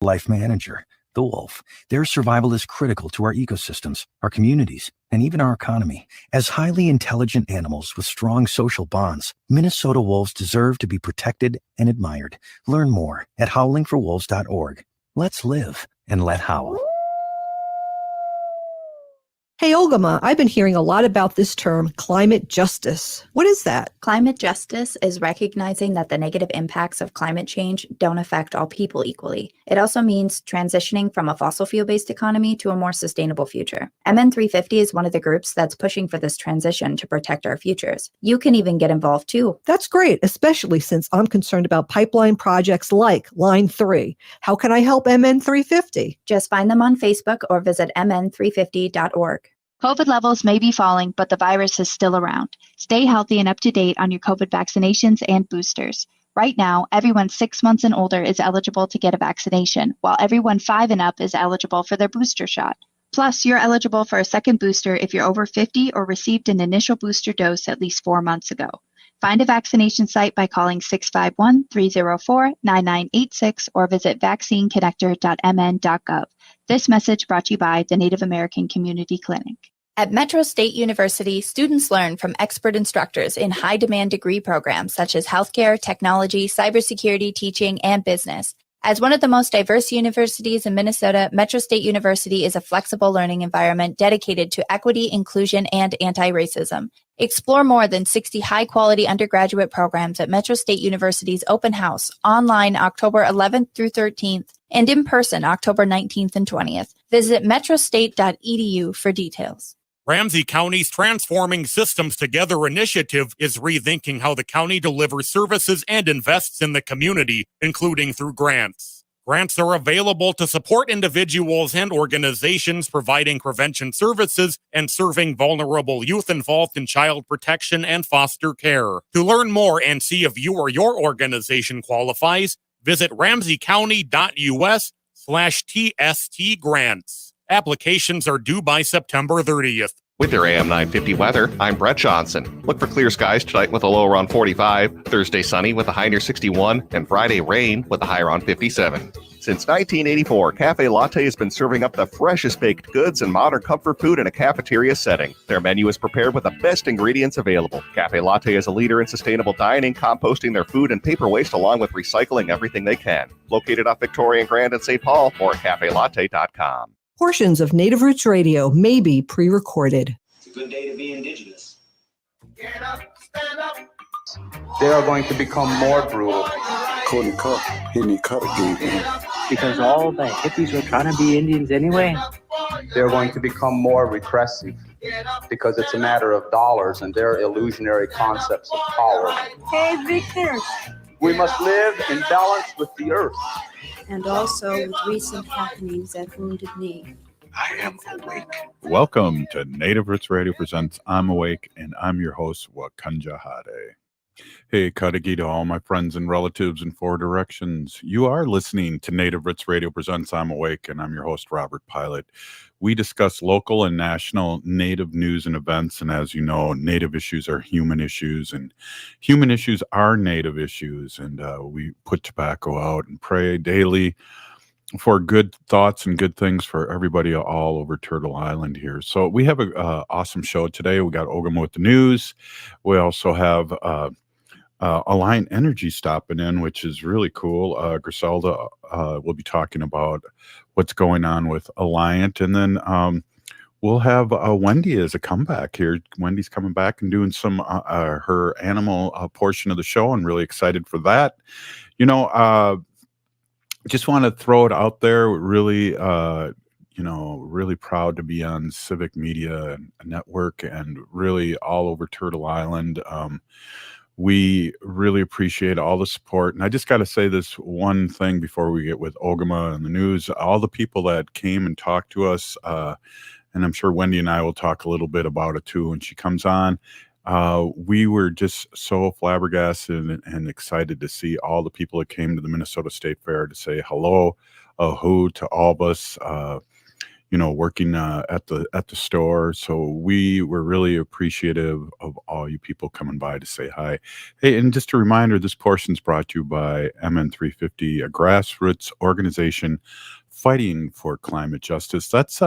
Life manager, the wolf. Their survival is critical to our ecosystems, our communities, and even our economy. As highly intelligent animals with strong social bonds, Minnesota wolves deserve to be protected and admired. Learn more at howlingforwolves.org. Let's live and let howl. Hey, Ogimaa, I've been hearing a lot about this term, climate justice. What is that? Climate justice is recognizing that the negative impacts of climate change don't affect all people equally. It also means transitioning from a fossil fuel-based economy to a more sustainable future. MN350 is one of the groups that's pushing for this transition to protect our futures. You can even get involved too. That's great, especially since I'm concerned about pipeline projects like Line 3. How can I help MN350? Just find them on Facebook or visit mn350.org. COVID levels may be falling, but the virus is still around. Stay healthy and up to date on your COVID vaccinations and boosters. Right now, everyone 6 months and older is eligible to get a vaccination, while everyone 5 and up is eligible for their booster shot. Plus, you're eligible for a second booster if you're over 50 or received an initial booster dose at least 4 months ago. Find a vaccination site by calling 651-304-9986 or visit vaccineconnector.mn.gov. This message brought to you by the Native American Community Clinic. At Metro State University, students learn from expert instructors in high-demand degree programs such as healthcare, technology, cybersecurity, teaching, and business. As one of the most diverse universities in Minnesota, Metro State University is a flexible learning environment dedicated to equity, inclusion, and anti-racism. Explore more than 60 high-quality undergraduate programs at Metro State University's open house, online October 11th through 13th, and in person October 19th and 20th. Visit metrostate.edu for details. Ramsey County's Transforming Systems Together initiative is rethinking how the county delivers services and invests in the community, including through grants. Grants are available to support individuals and organizations providing prevention services and serving vulnerable youth involved in child protection and foster care. To learn more and see if you or your organization qualifies, visit ramseycounty.us/TST grants. Applications are due by September 30th. With your AM 950 weather, I'm Brett Johnson. Look for clear skies tonight with a low around 45, Thursday sunny with a high near 61, and Friday rain with a high around 57. Since 1984, Cafe Latte has been serving up the freshest baked goods and modern comfort food in a cafeteria setting. Their menu is prepared with the best ingredients available. Cafe Latte is a leader in sustainable dining, composting their food and paper waste along with recycling everything they can. Located off Victoria and Grand in St. Paul or at cafelatte.com. Portions of Native Roots Radio may be pre-recorded. It's a good day to be indigenous. Get up, stand up. They are going to become more brutal. Couldn't cut, hitting cut again. Because all the hippies were trying to be Indians anyway. They're going to become more repressive because it's a matter of dollars and their illusionary concepts of power. Hey, Victor. We must live in balance with the earth. And also with recent happenings at Wounded Knee. I am awake. Welcome to Native Roots Radio presents I'm Awake, and I'm your host, Wakanja Hade. Hey, Kadagi to all my friends and relatives in four directions. You are listening to Native Roots Radio presents I'm Awake, and I'm your host, Robert Pilot. We discuss local and national Native news and events, and as you know, Native issues are human issues, and human issues are Native issues, and we put tobacco out and pray daily for good thoughts and good things for everybody all over Turtle Island here. So we have an awesome show today. We got Ogimaa with the news. We also have Alliant Energy stopping in, which is really cool. Griselda will be talking about what's going on with Alliant, and then we'll have Wendy as a comeback here. Wendy's coming back and doing some her animal portion of the show. I'm really excited for that. You know, just want to throw it out there. Really, really proud to be on Civic Media Network and really all over Turtle Island. We really appreciate all the support. And I just got to say this one thing before we get with Ogimaa and the news. All the people that came and talked to us, and I'm sure Wendy and I will talk a little bit about it too when she comes on. We were just so flabbergasted and excited to see all the people that came to the Minnesota State Fair to say hello, to all of us. working at the store. So we were really appreciative of all you people coming by to say hi. Hey, and just a reminder, this portion's brought to you by MN350, a grassroots organization fighting for climate justice. That's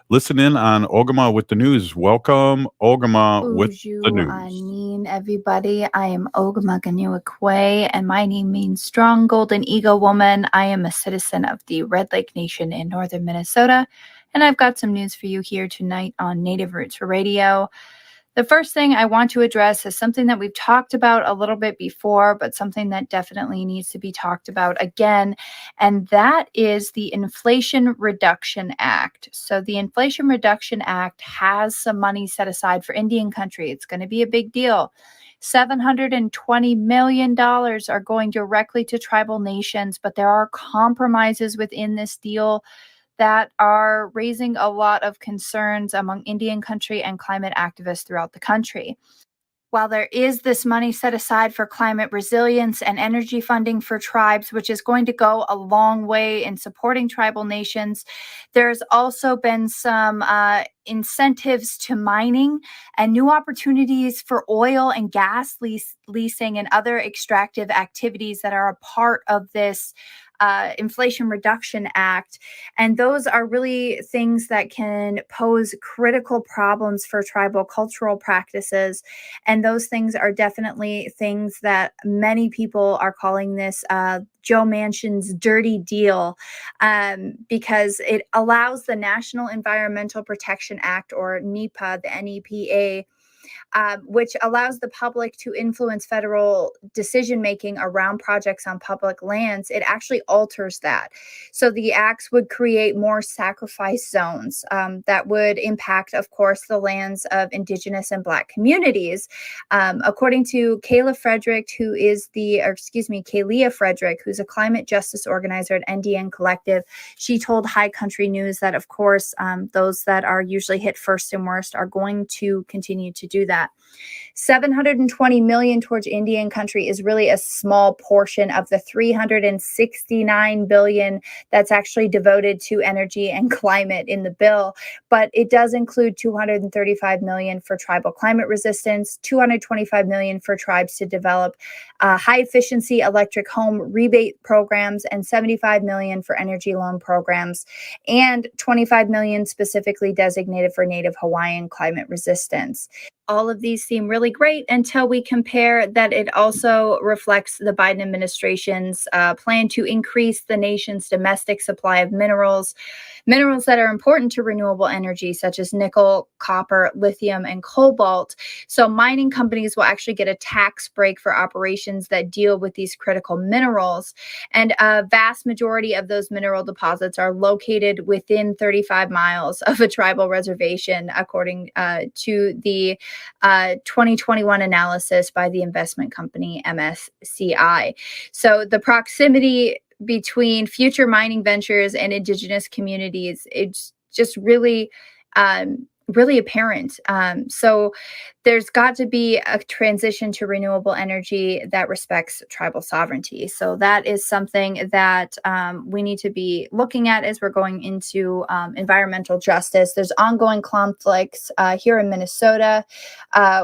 listen in on Ogimaa with the news. Welcome, Ogimaa with the news. Anin, everybody. I am Ogimaa Giniw Ikwe, and my name means Strong Golden Eagle Woman. I am a citizen of the Red Lake Nation in northern Minnesota, and I've got some news for you here tonight on Native Roots Radio. The first thing I want to address is something that we've talked about a little bit before, but something that definitely needs to be talked about again, and that is the Inflation Reduction Act. So the Inflation Reduction Act has some money set aside for Indian country. It's going to be a big deal. $720 million are going directly to tribal nations, but there are compromises within this deal that are raising a lot of concerns among Indian country and climate activists throughout the country. While there is this money set aside for climate resilience and energy funding for tribes, which is going to go a long way in supporting tribal nations, there's also been some incentives to mining and new opportunities for oil and gas leasing and other extractive activities that are a part of this Inflation Reduction Act. And those are really things that can pose critical problems for tribal cultural practices. And those things are definitely things that many people are calling this Joe Manchin's dirty deal, because it allows the National Environmental Protection Act, or NEPA, the NEPA, which allows the public to influence federal decision-making around projects on public lands. It actually alters that. So the acts would create more sacrifice zones that would impact, of course, the lands of Indigenous and Black communities. According to Kalia Frederick, who's a climate justice organizer at NDN Collective, she told High Country News that, of course, those that are usually hit first and worst are going to continue to do that. $720 million towards Indian country is really a small portion of the $369 billion that's actually devoted to energy and climate in the bill. But it does include $235 million for tribal climate resistance, $225 million for tribes to develop high efficiency electric home rebate programs, and $75 million for energy loan programs, and $25 million specifically designated for Native Hawaiian climate resistance. All of these seem really great until we compare that it also reflects the Biden administration's plan to increase the nation's domestic supply of minerals that are important to renewable energy, such as nickel, copper, lithium, and cobalt. So mining companies will actually get a tax break for operations that deal with these critical minerals. And a vast majority of those mineral deposits are located within 35 miles of a tribal reservation, according to the 2021 analysis by the investment company MSCI. So the proximity between future mining ventures and Indigenous communities, it's just really apparent. So there's got to be a transition to renewable energy that respects tribal sovereignty. So that is something that we need to be looking at as we're going into environmental justice. There's ongoing conflicts here in Minnesota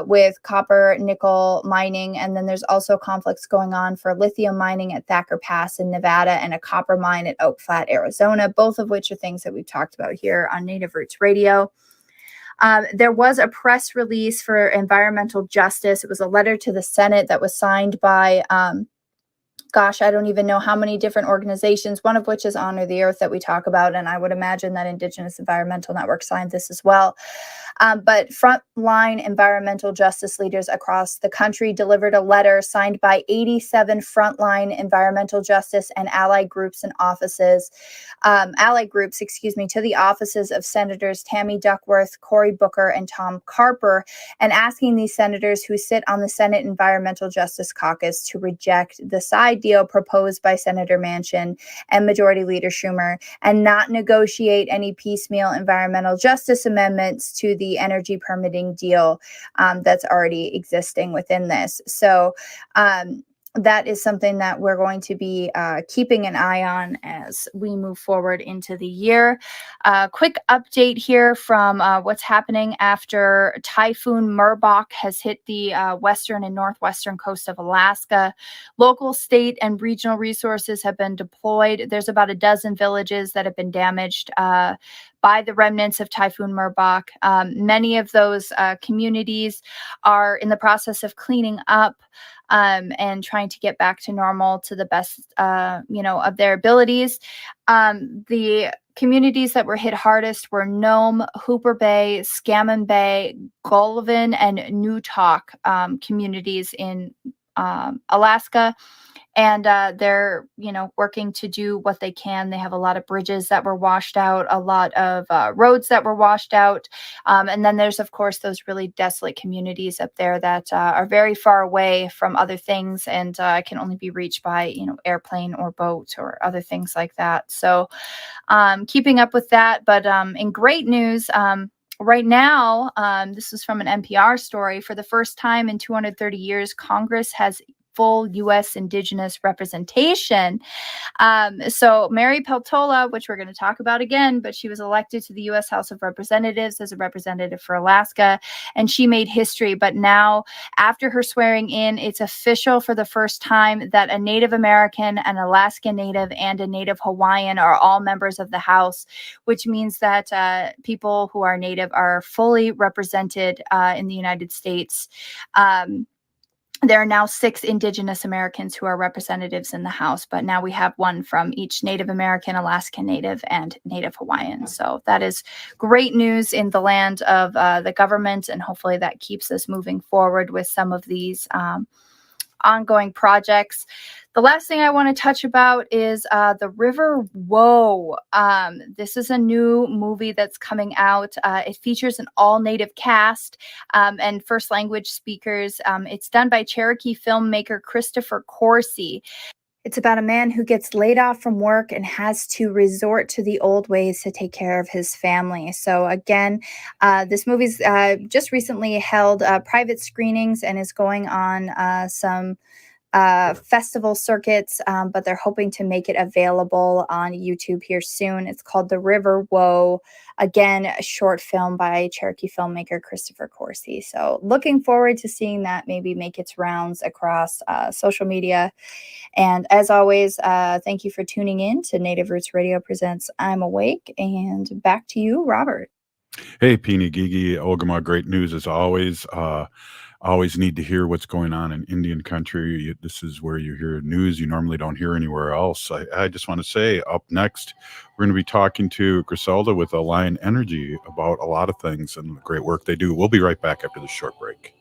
with copper, nickel mining, and then there's also conflicts going on for lithium mining at Thacker Pass in Nevada and a copper mine at Oak Flat, Arizona, both of which are things that we've talked about here on Native Roots Radio. There was a press release for environmental justice. It was a letter to the Senate that was signed by, I don't even know how many different organizations, one of which is Honor the Earth that we talk about. And I would imagine that Indigenous Environmental Network signed this as well. But frontline environmental justice leaders across the country delivered a letter signed by 87 frontline environmental justice and allied groups to the offices of Senators Tammy Duckworth, Cory Booker, and Tom Carper, and asking these senators who sit on the Senate Environmental Justice Caucus to reject the side deal proposed by Senator Manchin and Majority Leader Schumer, and not negotiate any piecemeal environmental justice amendments to the energy permitting deal that's already existing within this. So that is something that we're going to be keeping an eye on as we move forward into the year. Quick update here from what's happening after Typhoon Merbok has hit the western and northwestern coast of Alaska. Local, state, and regional resources have been deployed. There's about a dozen villages that have been damaged by the remnants of Typhoon Merbok. Many of those communities are in the process of cleaning up and trying to get back to normal to the best, of their abilities. The communities that were hit hardest were Nome, Hooper Bay, Scammon Bay, Golovin, and Newtok communities in Alaska. And they're, working to do what they can. They have a lot of bridges that were washed out, a lot of roads that were washed out. And then there's, of course, those really desolate communities up there that are very far away from other things and can only be reached by, airplane or boat or other things like that. So keeping up with that. But in great news, right now, this is from an NPR story. For the first time in 230 years, Congress has full U.S. Indigenous representation. So Mary Peltola, which we're going to talk about again, but she was elected to the U.S. House of Representatives as a representative for Alaska, and she made history. But now, after her swearing in, it's official for the first time that a Native American, an Alaskan Native, and a Native Hawaiian are all members of the House, which means that people who are Native are fully represented in the United States. There are now 6 Indigenous Americans who are representatives in the House, but now we have one from each Native American, Alaskan Native, and Native Hawaiian. So that is great news in the land of the government, and hopefully that keeps us moving forward with some of these ongoing projects. The last thing I want to touch about is The River Woe. This is a new movie that's coming out. It features an all-Native cast and first language speakers. It's done by Cherokee filmmaker Christopher Coursey. It's about a man who gets laid off from work and has to resort to the old ways to take care of his family. So again, this movie's just recently held private screenings and is going on some festival circuits, but they're hoping to make it available on YouTube here soon. It's called The River Woe. Again, a short film by Cherokee filmmaker Christopher Coursey. So looking forward to seeing that maybe make its rounds across social media. And as always, thank you for tuning in to Native Roots Radio Presents I'm Awake. And back to you, Robert. Hey, Peony Gigi, Ogimaa, great news as always. Always need to hear what's going on in Indian country. This is where you hear news you normally don't hear anywhere else. I just want to say, up next, we're going to be talking to Griselda with Alliant Energy about a lot of things and the great work they do. We'll be right back after this short break.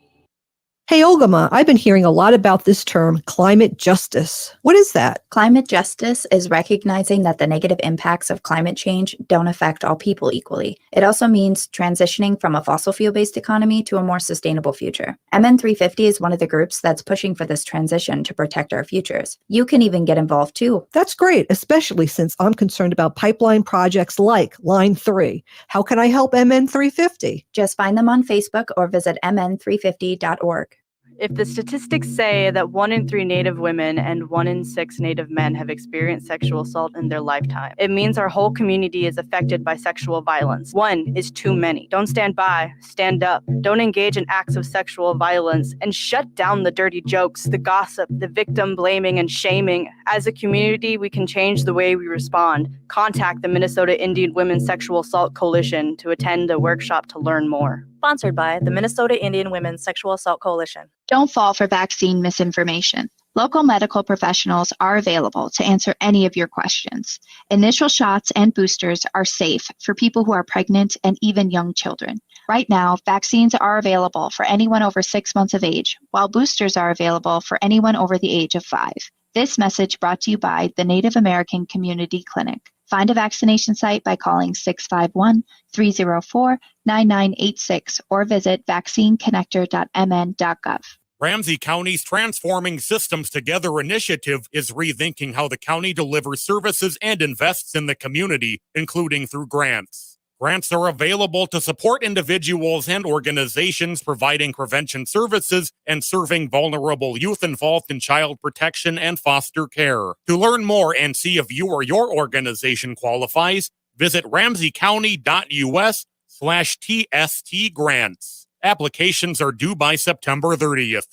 Hey, Ogimaa, I've been hearing a lot about this term, climate justice. What is that? Climate justice is recognizing that the negative impacts of climate change don't affect all people equally. It also means transitioning from a fossil fuel-based economy to a more sustainable future. MN350 is one of the groups that's pushing for this transition to protect our futures. You can even get involved too. That's great, especially since I'm concerned about pipeline projects like Line 3. How can I help MN350? Just find them on Facebook or visit mn350.org. If the statistics say that 1 in 3 Native women and 1 in 6 Native men have experienced sexual assault in their lifetime, it means our whole community is affected by sexual violence. 1 is too many. Don't stand by, stand up. Don't engage in acts of sexual violence and shut down the dirty jokes, the gossip, the victim blaming and shaming. As a community, we can change the way we respond. Contact the Minnesota Indian Women's Sexual Assault Coalition to attend a workshop to learn more. Sponsored by the Minnesota Indian Women's Sexual Assault Coalition. Don't fall for vaccine misinformation. Local medical professionals are available to answer any of your questions. Initial shots and boosters are safe for people who are pregnant and even young children. Right now, vaccines are available for anyone over 6 months of age, while boosters are available for anyone over the age of 5. This message brought to you by the Native American Community Clinic. Find a vaccination site by calling 651-304-9986 or visit vaccineconnector.mn.gov. Ramsey County's Transforming Systems Together initiative is rethinking how the county delivers services and invests in the community, including through grants. Grants are available to support individuals and organizations providing prevention services and serving vulnerable youth involved in child protection and foster care. To learn more and see if you or your organization qualifies, visit ramseycounty.us/TST grants. Applications are due by September 30th.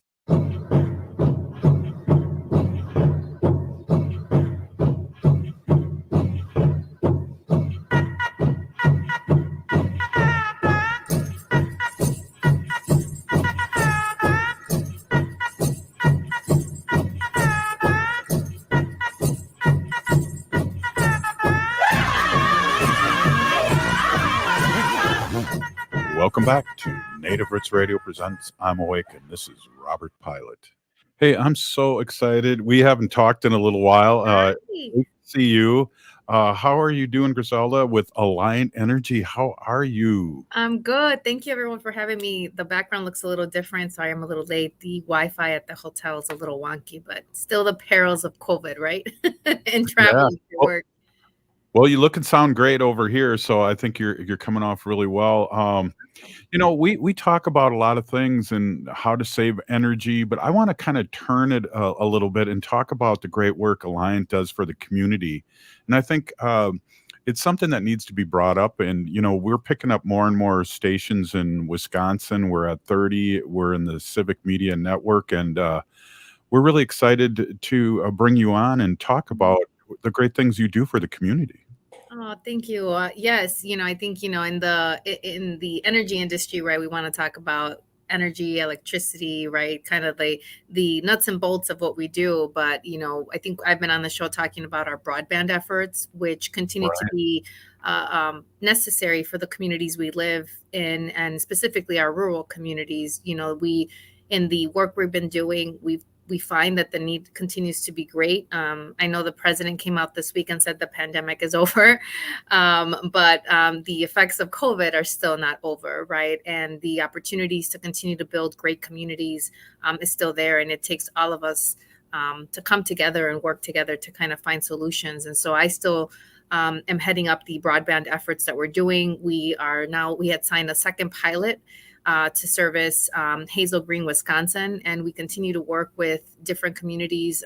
Welcome back to Native Roots Radio presents I'm Awake, and this is Robert Pilot. Hey, I'm so excited. We haven't talked in a little while. Great to see you. How are you doing, Griselda, with Alliant Energy? How are you? I'm good. Thank you, everyone, for having me. The background looks a little different, so I am a little late. The Wi-Fi at the hotel is a little wonky, but still the perils of COVID, right? And traveling to work. Well, you look and sound great over here, so I think you're coming off really well. We talk about a lot of things and how to save energy, but I want to kind of turn it a little bit and talk about the great work Alliant does for the community. And I think it's something that needs to be brought up. And we're picking up more and more stations in Wisconsin. We're at 30. We're in the Civic Media Network, and we're really excited to bring you on and talk about the great things you do for the community. Oh, thank you. Yes, I think in the energy industry, right, we want to talk about energy, electricity, right, kind of the nuts and bolts of what we do. But I think I've been on the show talking about our broadband efforts, which continue to be necessary for the communities we live in, and specifically our rural communities. We, in the work we've been doing, we find that the need continues to be great. I know the president came out this week and said the pandemic is over, but the effects of COVID are still not over, right? And the opportunities to continue to build great communities is still there. And it takes all of us to come together and work together to kind of find solutions. And so I still am heading up the broadband efforts that we're doing. We had signed a second pilot to service Hazel Green, Wisconsin. And we continue to work with different communities,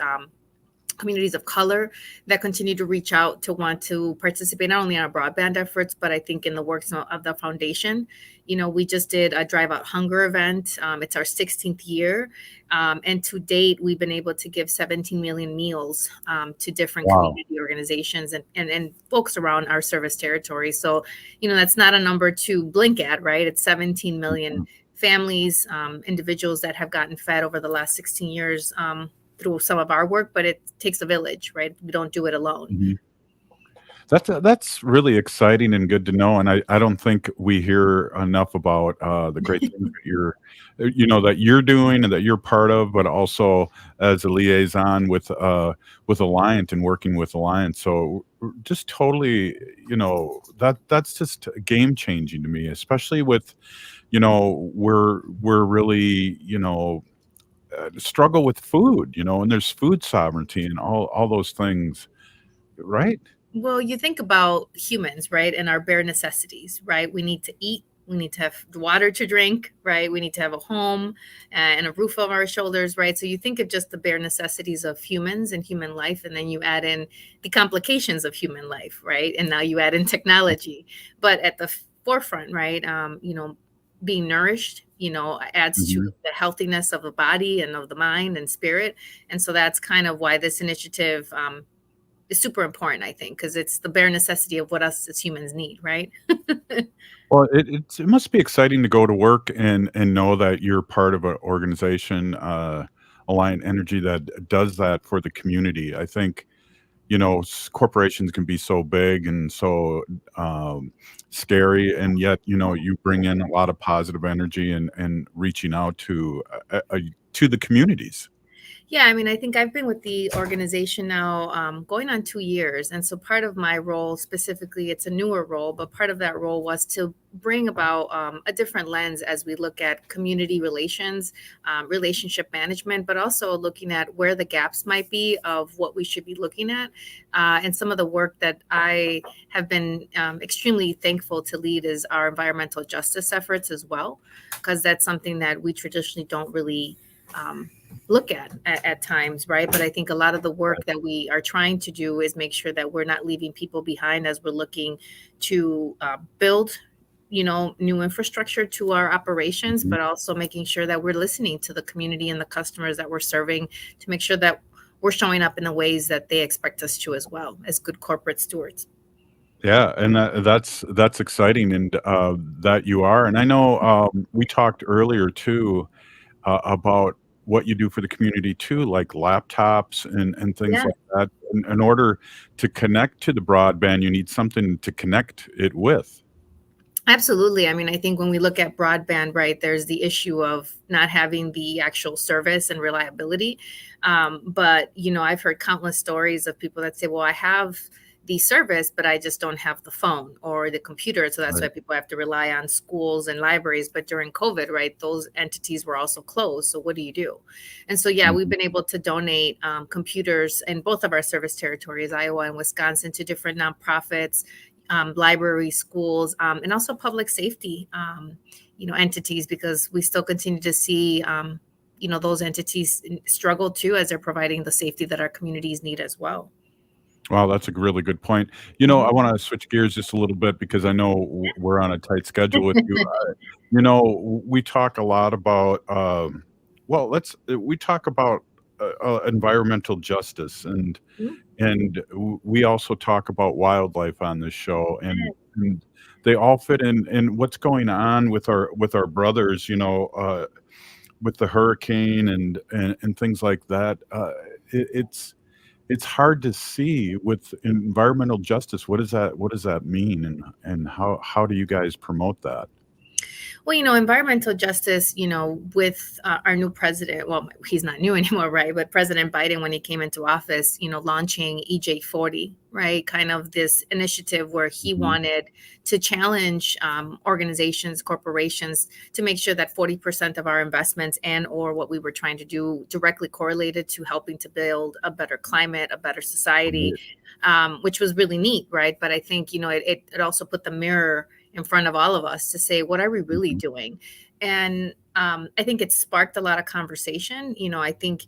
communities of color that continue to reach out to want to participate not only in our broadband efforts, but I think in the works of the foundation. We just did a Drive Out Hunger event. It's our 16th year. And to date, we've been able to give 17 million meals to different community organizations and folks around our service territory. So, that's not a number to blink at, right? It's 17 million families, individuals that have gotten fed over the last 16 years through some of our work, but it takes a village, right? We don't do it alone. Mm-hmm. That's really exciting and good to know. And I don't think we hear enough about the great things that you're doing and that you're part of, but also as a liaison with Alliant and working with Alliant. So just totally, that's just game changing to me, especially with, we're really, struggle with food, and there's food sovereignty and all those things, right? Well, you think about humans, right? And our bare necessities, right? We need to eat. We need to have water to drink, right? We need to have a home and a roof over our shoulders, right? So you think of just the bare necessities of humans and human life, and then you add in the complications of human life, right? And now you add in technology. But at the forefront, right, being nourished, adds to the healthiness of the body and of the mind and spirit. And so that's kind of why this initiative is super important, I think, because it's the bare necessity of what us as humans need, right? Well, it must be exciting to go to work and know that you're part of an organization, Alliant Energy, that does that for the community. I think, corporations can be so big and so scary, and yet, you bring in a lot of positive energy and reaching out to the communities. Yeah, I mean, I think I've been with the organization now going on 2 years. And so part of my role specifically, it's a newer role, but part of that role was to bring about a different lens as we look at community relations, relationship management, but also looking at where the gaps might be of what we should be looking at. And some of the work that I have been extremely thankful to lead is our environmental justice efforts as well, because that's something that we traditionally don't really look at times, right? But I think a lot of the work that we are trying to do is make sure that we're not leaving people behind as we're looking to build, new infrastructure to our operations, but also making sure that we're listening to the community and the customers that we're serving to make sure that we're showing up in the ways that they expect us to as well as good corporate stewards. Yeah, and that's exciting, and that you are. And I know we talked earlier too about what you do for the community too, like laptops and things Yeah. like that. In order to connect to the broadband, you need something to connect it with. Absolutely. I mean, I think when we look at broadband, right, there's the issue of not having the actual service and reliability. But, I've heard countless stories of people that say, well, I have the service, but I just don't have the phone or the computer. So that's why Right. people have to rely on schools and libraries. But during COVID, right, those entities were also closed. So what do you do? And so, yeah, we've been able to donate computers in both of our service territories, Iowa and Wisconsin, to different nonprofits, libraries, schools, and also public safety, entities, because we still continue to see, those entities struggle too as they're providing the safety that our communities need as well. Wow, that's a really good point. I want to switch gears just a little bit because I know we're on a tight schedule with you. We talk a lot about, we talk about environmental justice, and we also talk about wildlife on this show, and they all fit in what's going on with our brothers, with the hurricane and things like that. It's hard to see with environmental justice. What does that mean, and how do you guys promote that? Well, environmental justice, with our new president, well, he's not new anymore, right? But President Biden, when he came into office, launching EJ40, right? Kind of this initiative where he wanted to challenge organizations, corporations, to make sure that 40% of our investments and or what we were trying to do directly correlated to helping to build a better climate, a better society, which was really neat, right? But I think, it also put the mirror in front of all of us to say, what are we really doing? And I think it sparked a lot of conversation. I think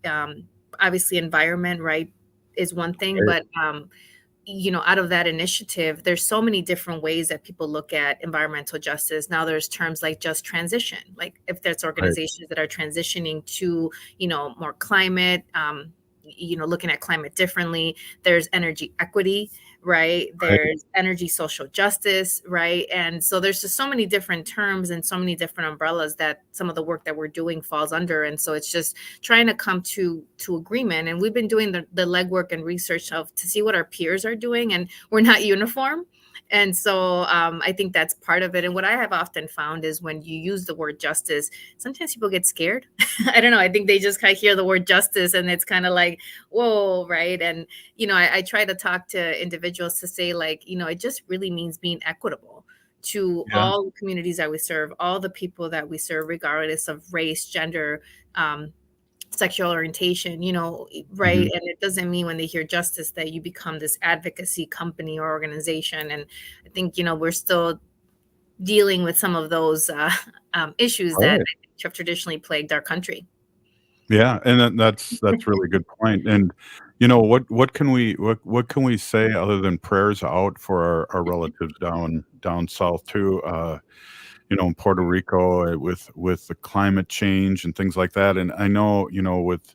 obviously environment, right, is one thing, but out of that initiative, there's so many different ways that people look at environmental justice. Now there's terms like just transition, like if there's organizations that are transitioning to, more climate, looking at climate differently. There's energy equity, right? There's energy social justice, right? And so there's just so many different terms and so many different umbrellas that some of the work that we're doing falls under. And so it's just trying to come to agreement. And we've been doing the legwork and research to see what our peers are doing, and we're not uniform. And so I think that's part of it. And what I have often found is when you use the word justice, sometimes people get scared. I don't know. I think they just kind of hear the word justice and it's kind of like, whoa, right? And, I try to talk to individuals to say, like, it just really means being equitable to all the communities that we serve, all the people that we serve, regardless of race, gender, sexual orientation, right? And it doesn't mean when they hear justice that you become this advocacy company or organization. And I think, we're still dealing with some of those issues that I think have traditionally plagued our country. Yeah, and that's really good point. And what can we say other than prayers out for our relatives down south too? In Puerto Rico with the climate change and things like that. And I know, with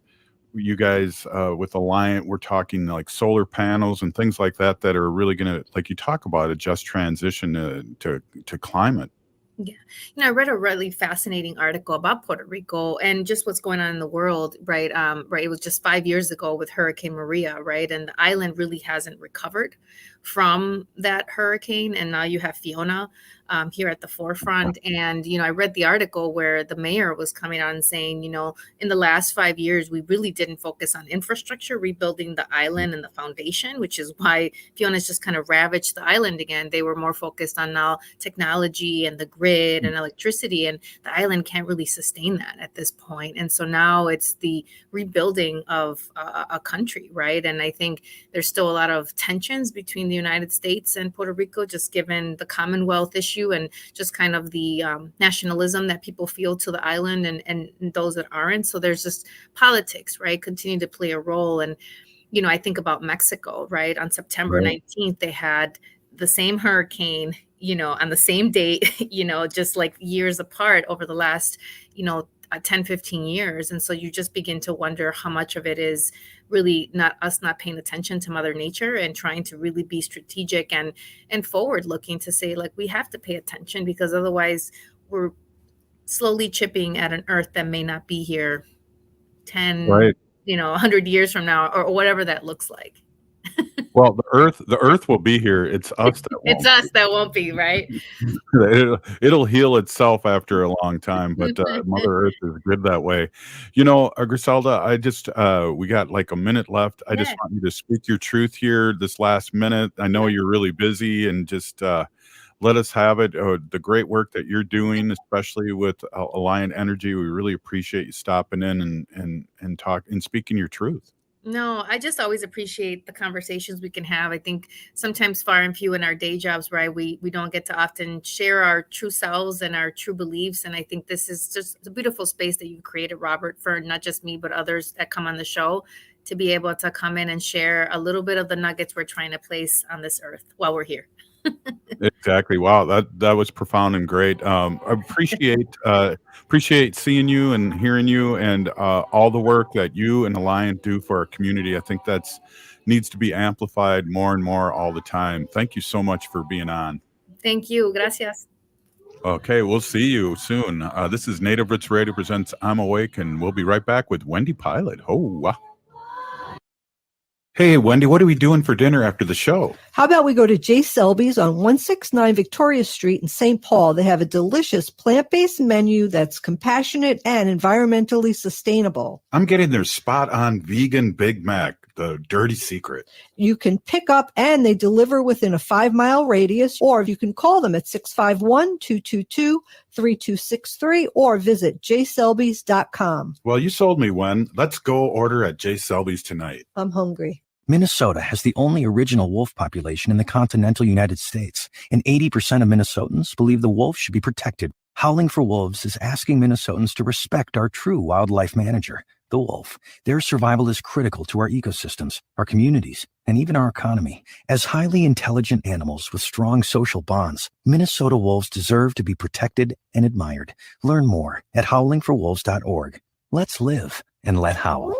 you guys, with Alliant, we're talking like solar panels and things like that are really going to, like you talk about, a just transition to climate. Yeah. I read a really fascinating article about Puerto Rico and just what's going on in the world, right? Right. It was just 5 years ago with Hurricane Maria, right? And the island really hasn't recovered from that hurricane. And now you have Fiona here at the forefront. And, I read the article where the mayor was coming out and saying, in the last 5 years, we really didn't focus on infrastructure, rebuilding the island and the foundation, which is why Fiona's just kind of ravaged the island again. They were more focused on now technology and the grid and electricity, and the island can't really sustain that at this point. And so now it's the rebuilding of a country, right? And I think there's still a lot of tensions between the United States and Puerto Rico, just given the Commonwealth issue and just kind of the nationalism that people feel to the island and those that aren't. So there's just politics, right, continue to play a role. And, I think about Mexico, right? On September 19th, they had the same hurricane, on the same date, just like years apart over the last, 10, 15 years. And so you just begin to wonder how much of it is really not paying attention to Mother Nature and trying to really be strategic and forward looking to say, like, we have to pay attention, because otherwise we're slowly chipping at an earth that may not be here 10, 100 years from now, or whatever that looks like. Well, the earth will be here. It's us that won't. It's us that won't be, right? It'll heal itself after a long time, but Mother Earth is good that way. Griselda, I just we got like a minute left. I just want you to speak your truth here this last minute. I know you're really busy, and just let us have it. The great work that you're doing, especially with Alliant Energy, we really appreciate you stopping in and talk and speaking your truth. No, I just always appreciate the conversations we can have. I think sometimes far and few in our day jobs, right? We don't get to often share our true selves and our true beliefs. And I think this is just a beautiful space that you've created, Robert, for not just me, but others that come on the show, to be able to come in and share a little bit of the nuggets we're trying to place on this earth while we're here. Exactly. Wow, that was profound and great. I appreciate seeing you and hearing you, and all the work that you and Alliant do for our community. I think that's needs to be amplified more and more all the time. Thank you so much for being on. Thank you. Gracias. Okay, we'll see you soon. This is Native Roots Radio presents I'm Awake, and we'll be right back with Wendy Pilot. Oh, wow. Hey, Wendy, what are we doing for dinner after the show? How about we go to J. Selby's on 169 Victoria Street in St. Paul? They have a delicious plant-based menu that's compassionate and environmentally sustainable. I'm getting their spot-on vegan Big Mac, the dirty secret. You can pick up and they deliver within a 5-mile radius, or you can call them at 651-222-3263 or visit jselbys.com. Well, you sold me, Wen. Let's go order at J. Selby's tonight. I'm hungry. Minnesota has the only original wolf population in the continental United States, and 80% of Minnesotans believe the wolf should be protected. Howling for Wolves is asking Minnesotans to respect our true wildlife manager, the wolf. Their survival is critical to our ecosystems, our communities, and even our economy. As highly intelligent animals with strong social bonds, Minnesota wolves deserve to be protected and admired. Learn more at howlingforwolves.org. Let's live and let howl.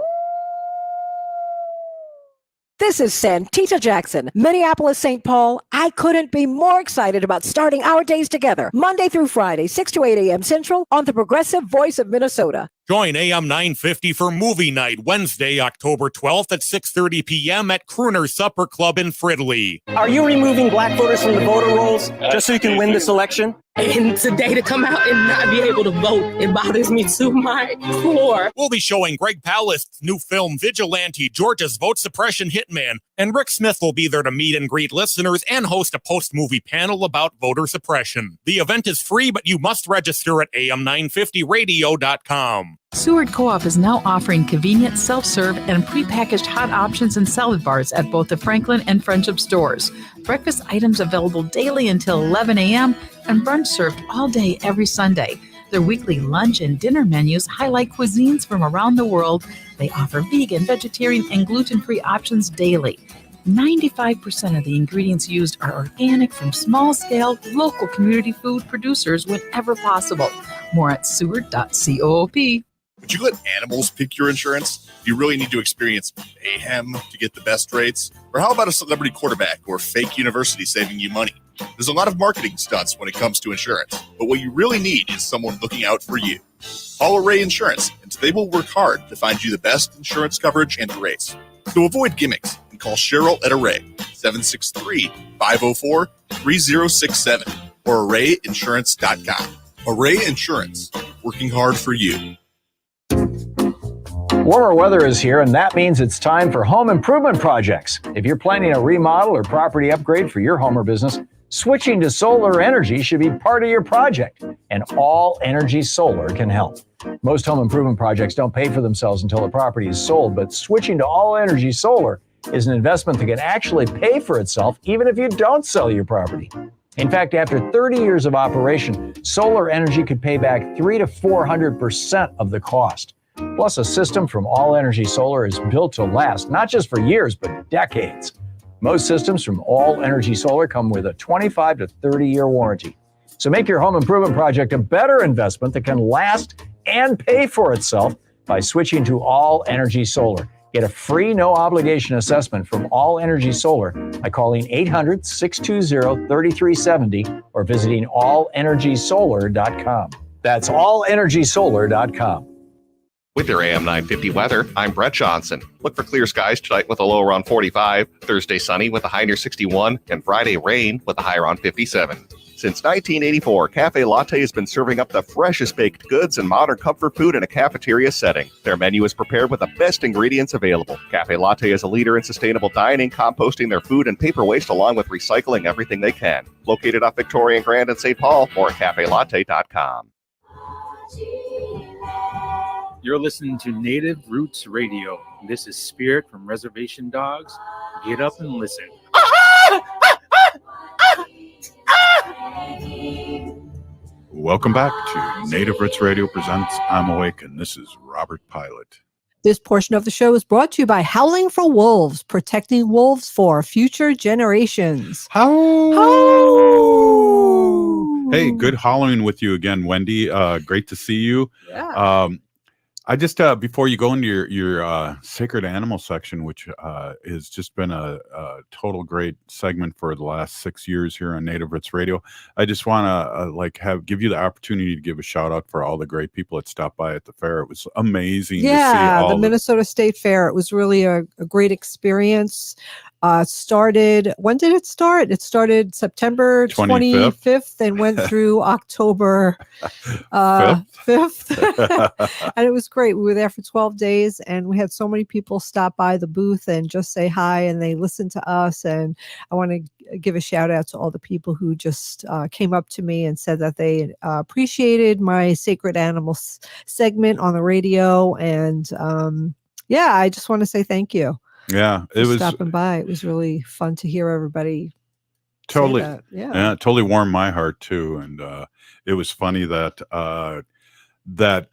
This is Santita Jackson, Minneapolis, St. Paul. I couldn't be more excited about starting our days together, Monday through Friday, 6 to 8 a.m. Central on the Progressive Voice of Minnesota. Join AM 950 for Movie Night Wednesday, October 12th at 6:30 p.m. at Crooner Supper Club in Fridley. Are you removing black voters from the voter rolls just so you can win this election? And today to come out and not be able to vote, it bothers me to my core. We'll be showing Greg Palast's new film, Vigilante, Georgia's Vote Suppression Hitman. And Rick Smith will be there to meet and greet listeners and host a post-movie panel about voter suppression. The event is free, but you must register at am950radio.com. Seward Co-op is now offering convenient self-serve and prepackaged hot options and salad bars at both the Franklin and Friendship stores. Breakfast items available daily until 11 a.m. and brunch served all day every Sunday. Their weekly lunch and dinner menus highlight cuisines from around the world. They offer vegan, vegetarian, and gluten-free options daily. 95% of the ingredients used are organic from small-scale, local community food producers whenever possible. More at seward.coop. Would you let animals pick your insurance? Do you really need to experience mayhem to get the best rates? Or how about a celebrity quarterback or fake university saving you money? There's a lot of marketing stunts when it comes to insurance, but what you really need is someone looking out for you. Call Array Insurance, and they will work hard to find you the best insurance coverage and rates. So avoid gimmicks and call Cheryl at Array, 763-504-3067 or arrayinsurance.com. Array Insurance, working hard for you. Warmer weather is here, and that means it's time for home improvement projects. If you're planning a remodel or property upgrade for your home or business, switching to solar energy should be part of your project, and All Energy Solar can help. Most home improvement projects don't pay for themselves until the property is sold, but switching to All Energy Solar is an investment that can actually pay for itself even if you don't sell your property. In fact, after 30 years of operation, solar energy could pay back 300 to 400% of the cost. Plus, a system from All Energy Solar is built to last, not just for years, but decades. Most systems from All Energy Solar come with a 25 to 30-year warranty. So make your home improvement project a better investment that can last and pay for itself by switching to All Energy Solar. Get a free, no-obligation assessment from All Energy Solar by calling 800-620-3370 or visiting allenergysolar.com. That's allenergysolar.com. With your AM 950 weather, I'm Brett Johnson. Look for clear skies tonight with a low around 45, Thursday sunny with a high near 61, and Friday rain with a high around 57. Since 1984, Cafe Latte has been serving up the freshest baked goods and modern comfort food in a cafeteria setting. Their menu is prepared with the best ingredients available. Cafe Latte is a leader in sustainable dining, composting their food and paper waste along with recycling everything they can. Located off Victoria and Grand in St. Paul or at cafelatte.com. You're listening to Native Roots Radio. This is Spirit from Reservation Dogs. Get up and listen. Welcome back to Native Roots Radio presents I'm Awake, and this is Robert Pilot. This portion of the show is brought to you by Howling for Wolves, protecting wolves for future generations. Howl! Hey, good hollering with you again, Wendy. Great to see you. Yeah. I just before you go into your sacred animal section, which has just been a total great segment for the last 6 years here on Native Roots Radio, I just want to give you the opportunity to give a shout out for all the great people that stopped by at the fair. It was amazing. To see all the Minnesota State Fair. It was really a great experience. Started, when did it start? It started September 25th and went through October 5th. And it was great. We were there for 12 days and we had so many people stop by the booth and just say hi, and they listened to us. And I want to give a shout out to all the people who just came up to me and said that they appreciated my Sacred Animals segment on the radio. And I just want to say thank you. Yeah, it was stopping by. It was really fun to hear everybody. Totally, say that. Yeah, it totally warmed my heart too. And it was funny that that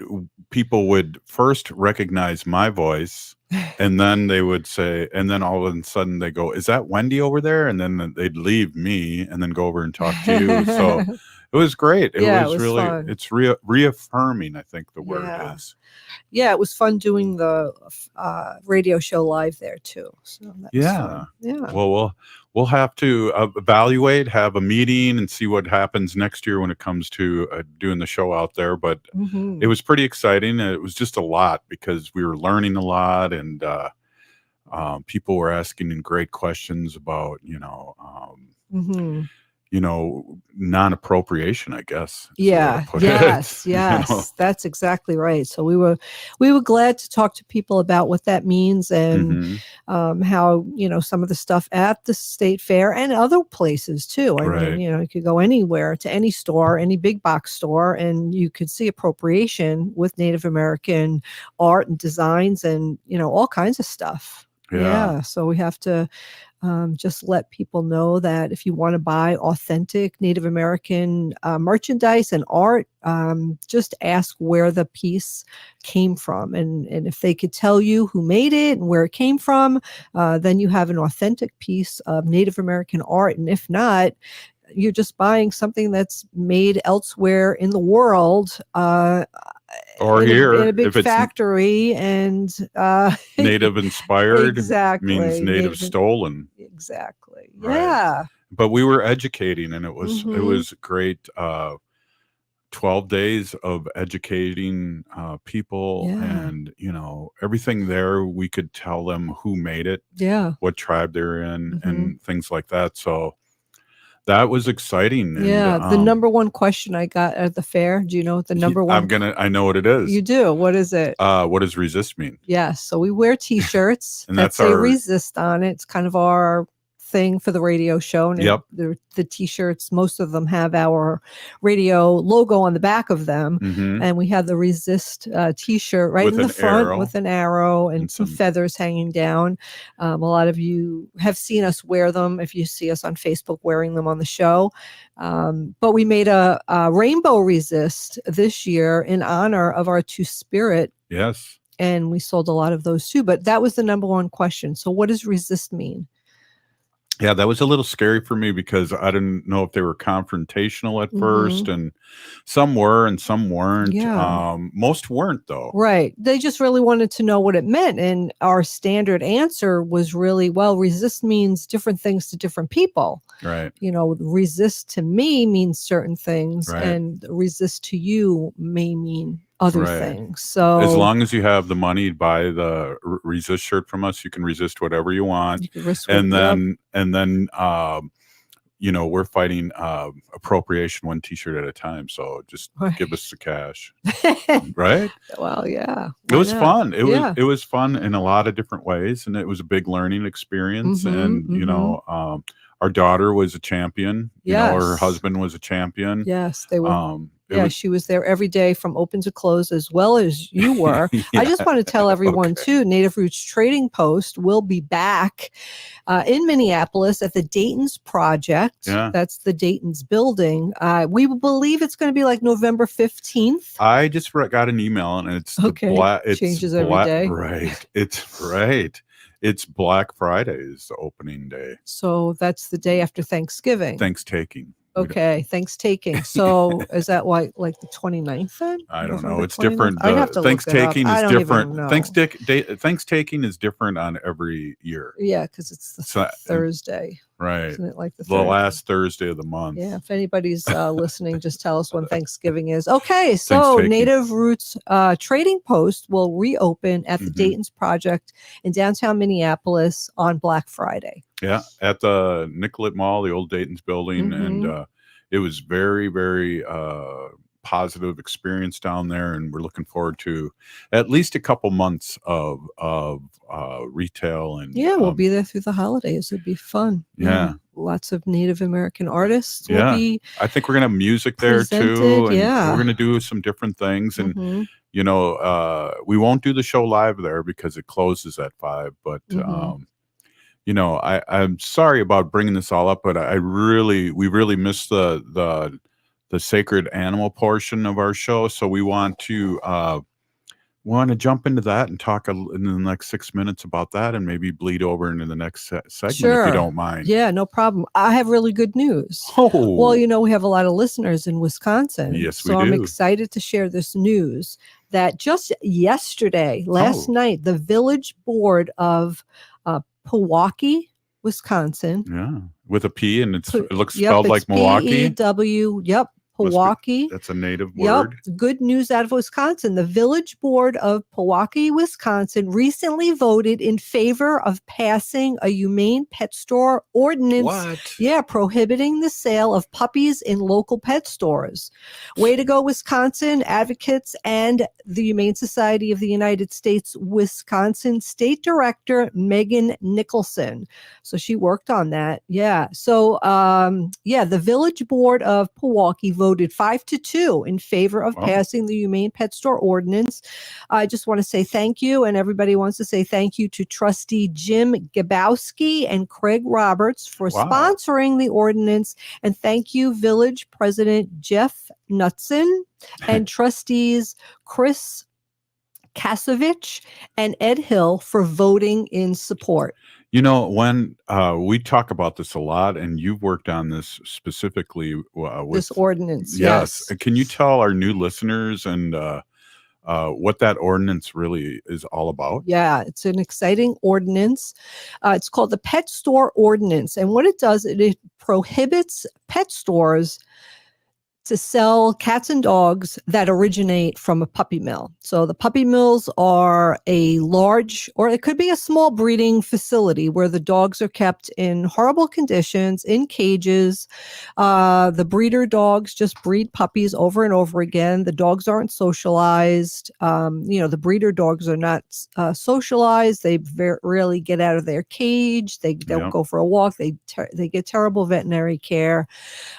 people would first recognize my voice, and then they would say, and then all of a sudden they go, "Is that Wendy over there?" And then they'd leave me and then go over and talk to you. So it was great. It was really fun. It's reaffirming, I think the word is. Yeah, it was fun doing the radio show live there too. So that was fun. Yeah. Well, we'll have to evaluate, have a meeting, and see what happens next year when it comes to doing the show out there. But it was pretty exciting. It was just a lot because we were learning a lot, and people were asking great questions about, non-appropriation, I guess. Yeah. Yes. That's exactly right. So we were glad to talk to people about what that means and how, some of the stuff at the state fair and other places too. I mean, you could go anywhere to any store, any big box store, and you could see appropriation with Native American art and designs and, all kinds of stuff. Yeah. So we have to just let people know that if you want to buy authentic Native American merchandise and art, just ask where the piece came from. And if they could tell you who made it and where it came from, then you have an authentic piece of Native American art. And if not, you're just buying something that's made elsewhere in the world. Or here, in a big factory, and native inspired exactly means native stolen. Exactly. Right. Yeah. But we were educating, and it was great 12 days of educating people, and everything there. We could tell them who made it, what tribe they're in, and things like that. So that was exciting. Yeah, And, the number one question I got at the fair. Do you know what the number one? I know what it is. You do. What is it? What does resist mean? Yes. So we wear T-shirts And that that's say our- resist on it. It's kind of our thing for the radio show. And Yep. the T-shirts, most of them have our radio logo on the back of them. Mhm. And we have the resist T-shirt right With in the an front arrow. with an arrow and some feathers hanging down. A lot of you have seen us wear them if you see us on Facebook wearing them on the show. But we made a rainbow resist this year in honor of our Two-Spirit. Yes. And we sold a lot of those too. But that was the number one question. So what does resist mean? Yeah, that was a little scary for me because I didn't know if they were confrontational at first, and some were and some weren't. Yeah. Most weren't, though. Right. They just really wanted to know what it meant. And our standard answer was really, well, resist means different things to different people. Right. Resist to me means certain things, Right. and resist to you may mean other Right. things. So as long as you have the money to buy the resist shirt from us, you can resist whatever you want. You can risk and it, yep. then we're fighting appropriation one T-shirt at a time. So just give us the cash. Right. Well, yeah. It was fun. It Yeah. was fun in a lot of different ways, and it was a big learning experience. And our daughter was a champion. Her Yes. husband was a champion. Yes, they were. It Yeah, was- she was there every day from open to close, as well as you were. I just want to tell everyone too, Native Roots Trading Post will be back in Minneapolis at the Dayton's Project. Yeah. That's the Dayton's building. We believe it's going to be like November 15th. I just got an email, and it's Okay. it's Changes every day. Right. It's right. It's Black Friday is the opening day. So that's the day after Thanksgiving. Thanks taking. Okay, thanks taking. So is that why like the 29th then? I don't know. November It's different. 29th? I'd have to look Thanks it up. taking I is don't even different. know. Thanks taking is different on every year. Yeah, because it's the So- Thursday. Right. Isn't it like the the third? last Thursday of the month? Yeah, if anybody's listening, just tell us when Thanksgiving is. Okay, so Thanksgiving. Native Roots Trading Post will reopen at the Mm-hmm. Dayton's Project in downtown Minneapolis on Black Friday. Yeah, at the Nicollet Mall, the old Dayton's building, Mm-hmm. and it was very, very positive experience down there, and we're looking forward to at least a couple months of retail. And Yeah, we'll be there through the holidays. It'd be fun. Yeah. Lots of Native American artists will yeah, be. I think we're gonna have music there too, presented, and yeah. we're gonna do some different things, and Mhm. we won't do the show live there because it closes at 5. But Mhm. I'm sorry about bringing this all up, but we really missed the sacred animal portion of our show. So we want to jump into that and talk in the next 6 minutes about that, and maybe bleed over into the next segment if you don't mind. Yeah, no problem. I have really good news. Oh. Well, we have a lot of listeners in Wisconsin. Yes, we so I'm do. excited to share this news that just yesterday, last night, the village board of Pewaukee, Wisconsin. Yeah, with a P, and it looks Yep, spelled it's like Milwaukee. P-E-W, yep, Pewaukee. That's a native Yep. word. Good news out of Wisconsin. The Village Board of Pewaukee, Wisconsin recently voted in favor of passing a humane pet store ordinance. What? Yeah, prohibiting the sale of puppies in local pet stores. Way to go, Wisconsin advocates and the Humane Society of the United States, Wisconsin State Director Megan Nicholson. So she worked on that. Yeah. So, the Village Board of Pewaukee voted 5-2 in favor of passing the humane pet store ordinance. I just want to say thank you, and everybody wants to say thank you to Trustee Jim Gabowski and Craig Roberts for sponsoring the ordinance, and thank you, Village President Jeff Knutson and Trustees Chris Kasovich and Ed Hill for voting in support. When we talk about this a lot, and you've worked on this specifically with This ordinance, yes. yes. Can you tell our new listeners and what that ordinance really is all about? Yeah, it's an exciting ordinance. It's called the Pet Store Ordinance. And what it does, it prohibits pet stores to sell cats and dogs that originate from a puppy mill. So the puppy mills are a large, or it could be a small breeding facility where the dogs are kept in horrible conditions, in cages. The breeder dogs just breed puppies over and over again. The dogs aren't socialized. The breeder dogs are not socialized. They rarely get out of their cage. They don't go for a walk. They get terrible veterinary care.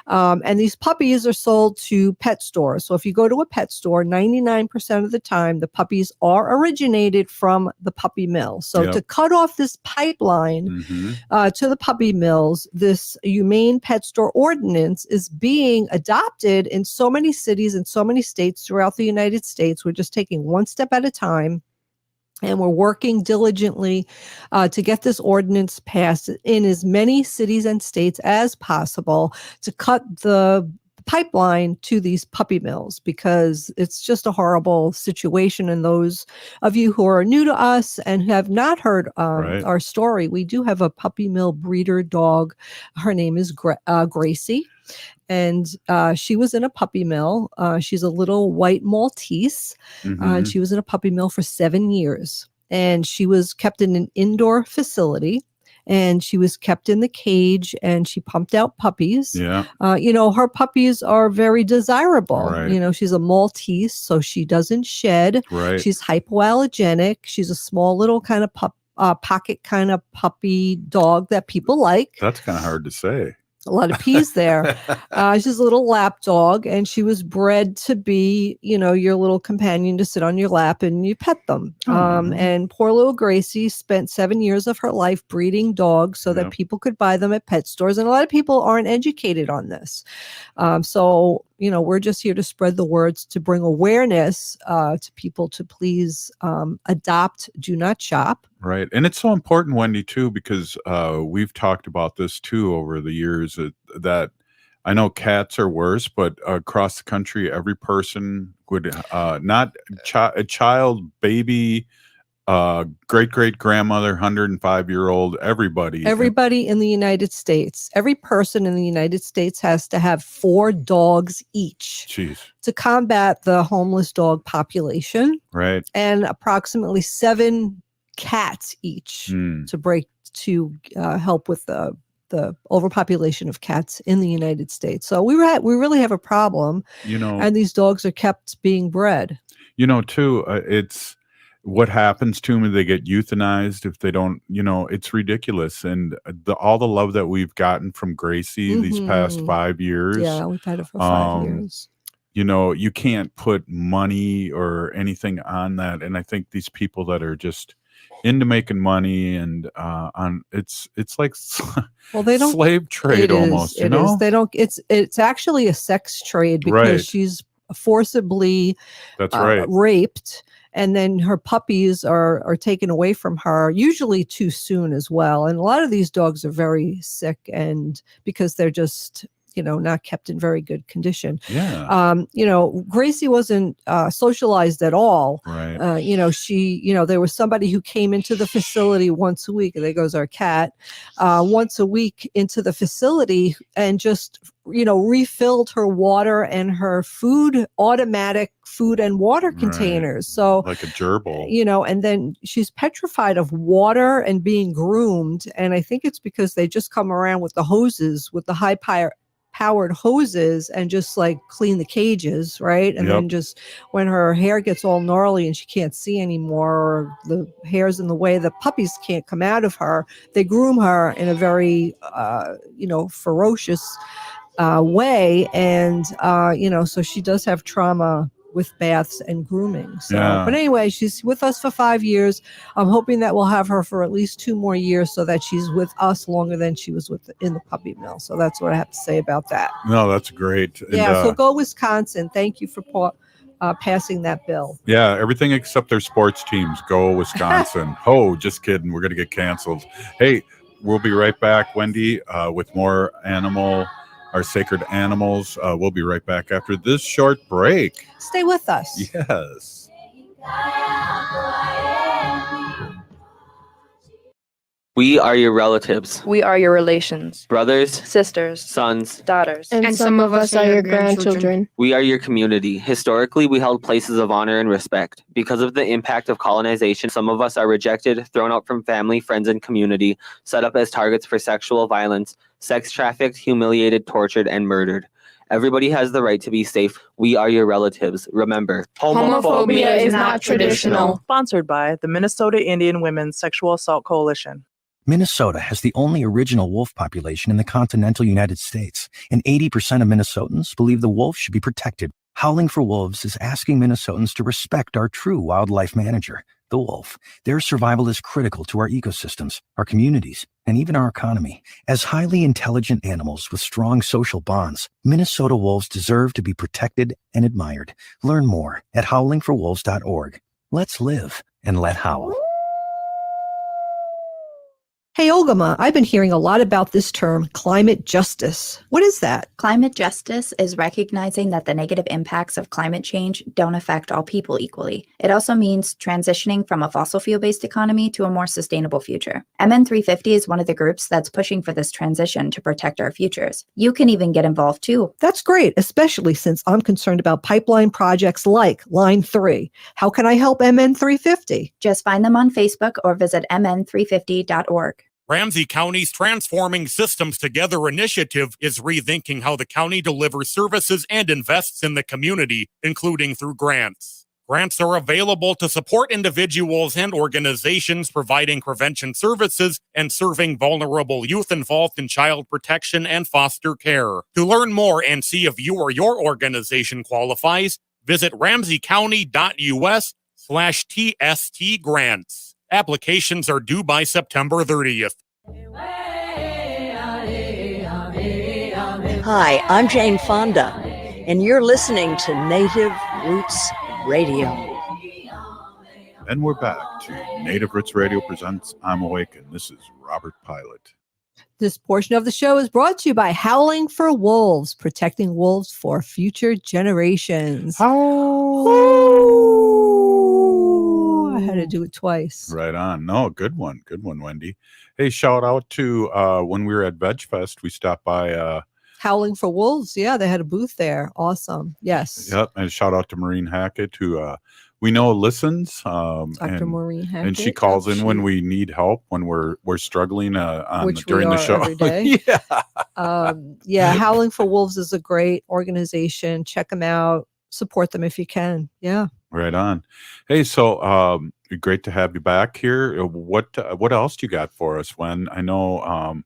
And these puppies are sold to pet stores. So if you go to a pet store, 99% of the time, the puppies are originated from the puppy mill. So to cut off this pipeline to the puppy mills, this humane pet store ordinance is being adopted in so many cities and so many states throughout the United States. We're just taking one step at a time. And we're working diligently to get this ordinance passed in as many cities and states as possible to cut the pipeline to these puppy mills, because it's just a horrible situation. And those of you who are new to us and have not heard our story, we do have a puppy mill breeder dog. Her name is Gracie. And she was in a puppy mill. She's a little white Maltese. And she was in a puppy mill for 7 years. And she was kept in an indoor facility. And she was kept in the cage, and she pumped out puppies. Her puppies are very desirable. She's a Maltese, so she doesn't shed. She's hypoallergenic. She's a small little kind of pocket kind of puppy dog that people like. That's kind of hard to say. A lot of P's there. She's a little lap dog, and she was bred to be, your little companion to sit on your lap and you pet them. And poor little Gracie spent 7 years of her life breeding dogs so that people could buy them at pet stores. And a lot of people aren't educated on this. So we're just here to spread the words, to bring awareness to people to please adopt, do not shop. Right. And it's so important, Wendy, too, because we've talked about this, too, over the years, that I know cats are worse, but across the country, every person would not a child, baby, great-great-grandmother, 105-year-old, everybody In the United States, every person in the United States has to have 4 dogs each to combat the homeless dog population. Right. And approximately 7 cats each to help with the overpopulation of cats in the United States. So we really have a problem. And these dogs are kept being bred. Too, it's what happens to them. They get euthanized if they don't. It's ridiculous. And all the love that we've gotten from Gracie these past 5 years. Yeah, we've had it for 5 years. You can't put money or anything on that. And I think these people that are just into making money and it's like they don't, slave trade almost. They don't. It's actually a sex trade, because she's forcibly raped, and then her puppies are taken away from her, usually too soon as well. And a lot of these dogs are very sick, and because they're just not kept in very good condition. Gracie wasn't socialized at all. There was somebody who came into the facility once a week, and there goes our cat, once a week into the facility, and just refilled her water and her automatic food and water containers. So like a gerbil, and then she's petrified of water and being groomed. And I think it's because they just come around with the hoses, with the high-powered hoses, and just like clean the cages, right? And then just when her hair gets all gnarly and she can't see anymore, or the hair's in the way, the puppies can't come out of her, they groom her in a very ferocious way. And so she does have trauma with baths and grooming. So, but anyway, she's with us for 5 years. I'm hoping that we'll have her for at least 2 more years, so that she's with us longer than she was in the puppy mill. So that's what I have to say about that. No, that's great. Yeah. So go Wisconsin. Thank you for passing that bill. Yeah. Everything except their sports teams. Go Wisconsin. Just kidding. We're going to get canceled. Hey, we'll be right back, Wendy, with more our sacred animals. We'll be right back after this short break. Stay with us. Yes. We are your relatives, We are your relations, brothers, sisters, sons. daughters. And some of us are your grandchildren. We are your community. Historically, we held places of honor and respect. Because of the impact of colonization, some of us are rejected, thrown out from family, friends, and community, set up as targets for sexual violence, sex trafficked, humiliated, tortured, and murdered. Everybody has the right to be safe. We are your relatives. Remember, Homophobia is not traditional. Sponsored by the Minnesota Indian Women's Sexual Assault Coalition. Minnesota has the only original wolf population in the continental United States, and 80% of Minnesotans believe the wolf should be protected. Howling for Wolves is asking Minnesotans to respect our true wildlife manager, the wolf. Their survival is critical to our ecosystems, our communities, and even our economy. As highly intelligent animals with strong social bonds, Minnesota wolves deserve to be protected and admired. Learn more at howlingforwolves.org. Let's live and let howl. Hey, Ogimaa, I've been hearing a lot about this term, climate justice. What is that? Climate justice is recognizing that the negative impacts of climate change don't affect all people equally. It also means transitioning from a fossil fuel-based economy to a more sustainable future. MN350 is one of the groups that's pushing for this transition to protect our futures. You can even get involved too. That's great, especially since I'm concerned about pipeline projects like Line 3. How can I help MN350? Just find them on Facebook or visit mn350.org. Ramsey County's Transforming Systems Together initiative is rethinking how the county delivers services and invests in the community, including through grants. Grants are available to support individuals and organizations providing prevention services and serving vulnerable youth involved in child protection and foster care. To learn more and see if you or your organization qualifies, visit ramseycounty.us/TST grants. Applications are due by September 30th. Hi, I'm Jane Fonda, and you're listening to Native Roots Radio. And we're back to Native Roots Radio presents I'm Awake, and this is Robert Pilot. This portion of the show is brought to you by Howling for Wolves, protecting wolves for future generations. I had to do it twice. Right on. No, good one. Good one, Wendy. Hey, shout out to when we were at Veg Fest, we stopped by Howling for Wolves. Yeah, they had a booth there. Awesome. Yes. Yep. And shout out to Maureen Hackett, who we know listens. Dr. Maureen Hackett. And she calls in when we need help, when we're struggling during the show. Every day. Yeah. Howling for Wolves is a great organization. Check them out. Support them if you can. Yeah. Right on. Hey, so great to have you back here. What else do you got for us? When I know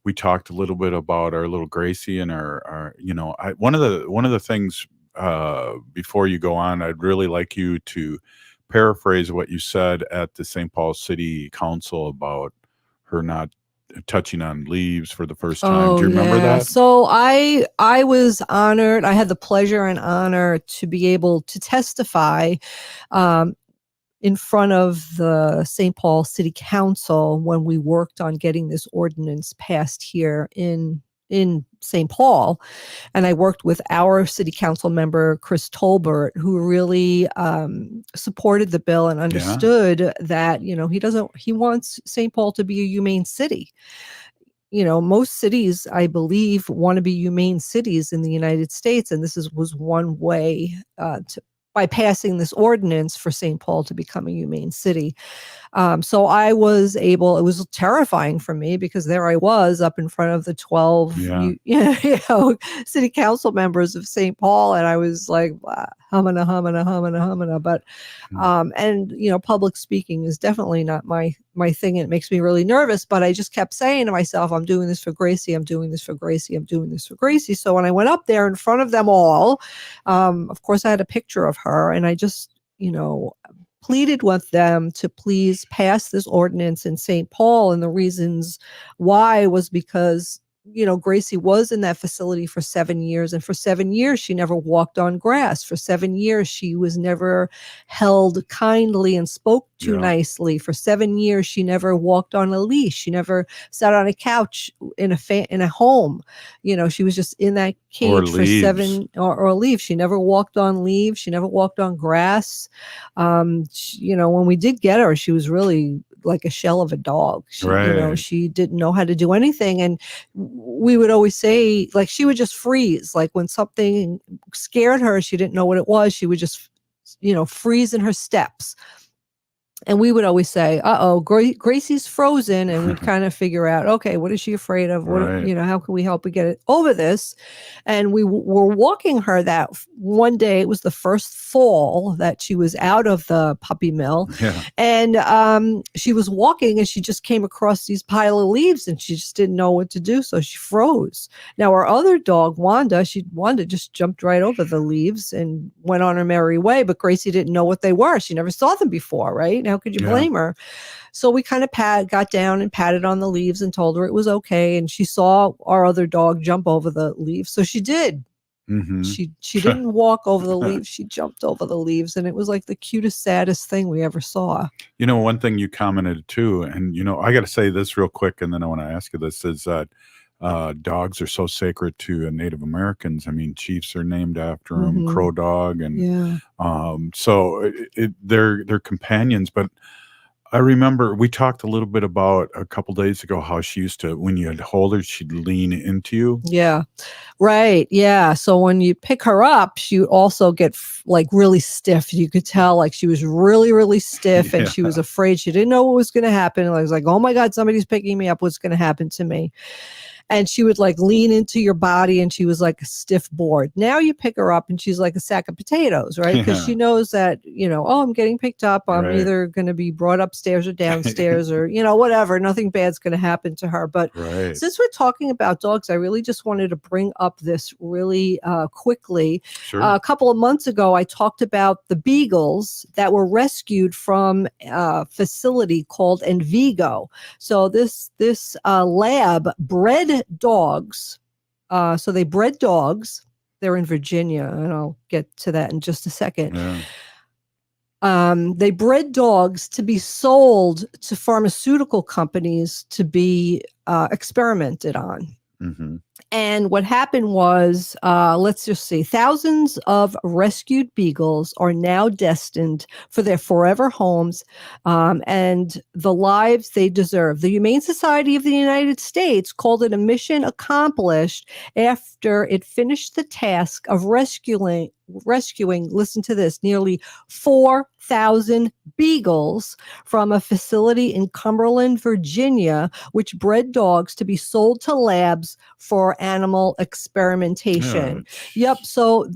we talked a little bit about our little Gracie and our one of the things before you go on, I'd really like you to paraphrase what you said at the St. Paul City Council about her not touching on leaves for the first time. Do you remember that? So I was honored. I had the pleasure and honor to be able to testify in front of the St. Paul City Council when we worked on getting this ordinance passed here in St. Paul. And I worked with our city council member, Chris Tolbert, who really supported the bill and understood that, he wants St. Paul to be a humane city. Most cities, I believe, want to be humane cities in the United States. And this was one way by passing this ordinance for St. Paul to become a humane city. So I was able, it was terrifying for me because there I was up in front of the 12 city council members of St. Paul. And I was like, humana. But, and public speaking is definitely not my thing. It makes me really nervous, but I just kept saying to myself, I'm doing this for Gracie. I'm doing this for Gracie. I'm doing this for Gracie. So when I went up there in front of them all, of course I had a picture of her and I just, pleaded with them to please pass this ordinance in St. Paul. And the reasons why was because Gracie was in that facility for 7 years, and for 7 years she never walked on grass. For 7 years she was never held kindly and spoke to nicely. For 7 years she never walked on a leash. She never sat on a couch in a home. She was just in that cage for seven or leaves. She never walked on leaves. She never walked on grass. When we did get her, she was really like a shell of a dog. She didn't know how to do anything. And we would always say, like, she would just freeze. Like when something scared her, she didn't know what it was. She would just, freeze in her steps. And we would always say, Gracie's frozen. And we'd kind of figure out, okay, what is she afraid of? What, how can we help her get it over this? And we were walking her that one day. It was the first fall that she was out of the puppy mill. Yeah. And she was walking and she just came across these pile of leaves and she just didn't know what to do. So she froze. Now our other dog, Wanda just jumped right over the leaves and went on her merry way. But Gracie didn't know what they were. She never saw them before, right? How could you blame her? So we kind of got down and patted on the leaves and told her it was okay. And she saw our other dog jump over the leaves. So she did. Mm-hmm. She didn't walk over the leaves. She jumped over the leaves. And it was like the cutest, saddest thing we ever saw. One thing you commented too, and, I got to say this real quick, and then I want to ask you this, is that dogs are so sacred to Native Americans. I mean, chiefs are named after them, Crow Dog, and so they're companions. But I remember we talked a little bit about a couple days ago how she used to, when you had hold her, she'd lean into you. Yeah, right. Yeah. So when you pick her up, she would also get like really stiff. You could tell like she was really, really stiff, and she was afraid. She didn't know what was going to happen. I was like, oh my God, somebody's picking me up. What's going to happen to me? And she would like lean into your body, and she was like a stiff board. Now you pick her up and she's like a sack of potatoes, right? Because she knows that, I'm getting picked up. I'm either going to be brought upstairs or downstairs or, whatever. Nothing bad's going to happen to her. But since we're talking about dogs, I really just wanted to bring up this really quickly. Sure. A couple of months ago, I talked about the beagles that were rescued from a facility called Envigo. So this lab bred dogs. So they bred dogs. They're in Virginia, and I'll get to that in just a second. Yeah. They bred dogs to be sold to pharmaceutical companies to be experimented on. Mm-hmm. And what happened was, let's just see, thousands of rescued beagles are now destined for their forever homes and the lives they deserve. The Humane Society of the United States called it a mission accomplished after it finished the task of rescuing, listen to this, nearly 4,000 beagles from a facility in Cumberland, Virginia, which bred dogs to be sold to labs for animal experimentation. Yep. So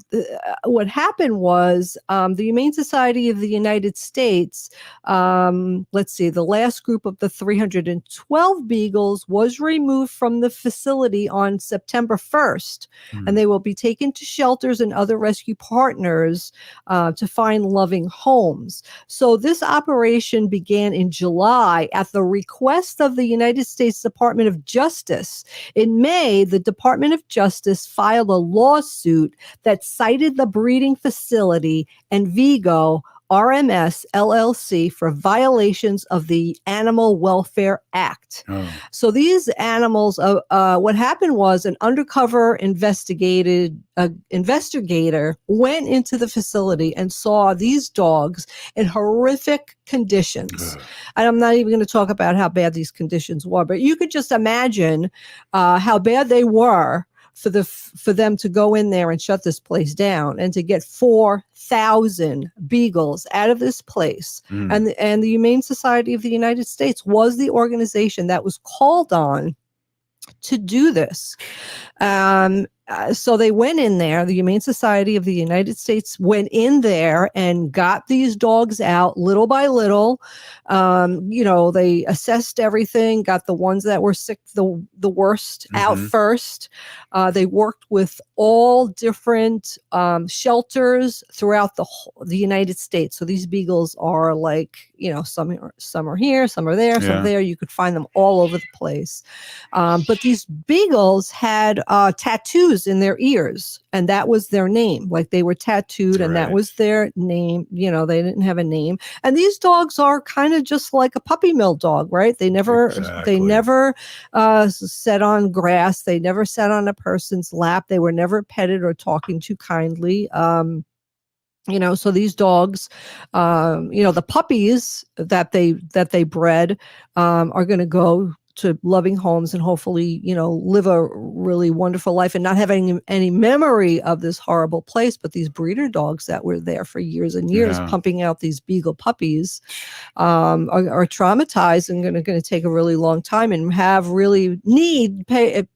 what happened was the Humane Society of the United States, let's see, the last group of the 312 beagles was removed from the facility on September 1st, and they will be taken to shelters and other rescue partners to find loving homes. So this operation began in July at the request of the United States Department of Justice. In May, the Department of Justice filed a lawsuit that cited the breeding facility Envigo RMS LLC for violations of the Animal Welfare Act. So these animals, what happened was an undercover investigator went into the facility and saw these dogs in horrific conditions. And I'm not even going to talk about how bad these conditions were, but you could just imagine how bad they were for them to go in there and shut this place down and to get 4,000 beagles out of this place. And the Humane Society of the United States was the organization that was called on to do this. So they went in there, the Humane Society of the United States went in there and got these dogs out little by little. They assessed everything, got the ones that were sick, the worst out first. They worked with all different shelters throughout the United States. So these beagles are like, some are here, some are there, some there. You could find them all over the place. But these beagles had tattoos in their ears, and that was their name. Like they were tattooed, and that was their name. They didn't have a name. And these dogs are kind of just like a puppy mill dog, right? They never sat on grass. They never sat on a person's lap. They were never petted or talking to kindly. So these dogs, the puppies that they bred are going to go to loving homes and hopefully, live a really wonderful life and not having any memory of this horrible place. But these breeder dogs that were there for years and years, pumping out these beagle puppies, are traumatized and going to take a really long time and have really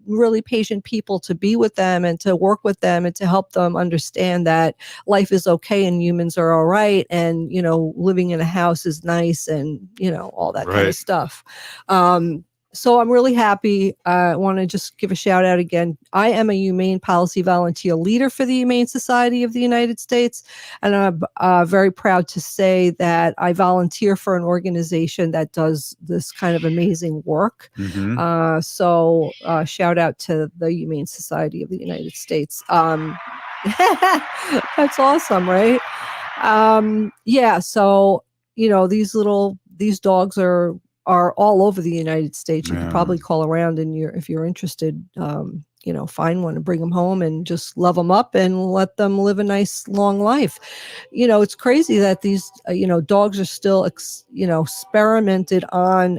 really patient people to be with them and to work with them and to help them understand that life is okay and humans are all right. And, living in a house is nice and, all that kind of stuff. So I'm really happy. I want to just give a shout out again. I am a humane policy volunteer leader for the Humane Society of the United States. And I'm very proud to say that I volunteer for an organization that does this kind of amazing work. So shout out to the Humane Society of the United States. That's awesome, right? So, these dogs are all over the United States. You could probably call around and if you're interested, find one and bring them home and just love them up and let them live a nice long life. It's crazy that these, dogs are still, experimented on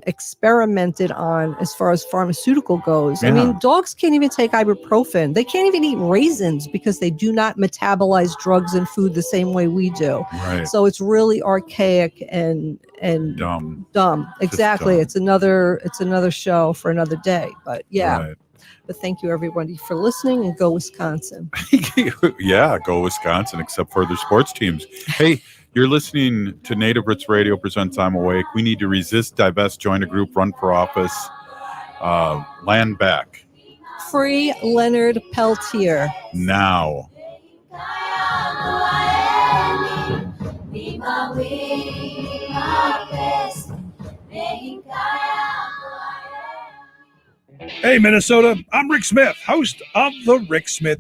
as far as pharmaceutical goes. I mean, dogs can't even take ibuprofen. They can't even eat raisins because they do not metabolize drugs and food the same way we do. Right. So it's really archaic and dumb. Exactly. Dumb. It's another show for another day, but But thank you everybody for listening, and go Wisconsin. Go Wisconsin, except for their sports teams. Hey, you're listening to Native Roots Radio presents I'm Awake. We need to resist, divest, join a group, run for office, land back. Free Leonard Peltier. Now. Hey, Minnesota, I'm Rick Smith, host of The Rick Smith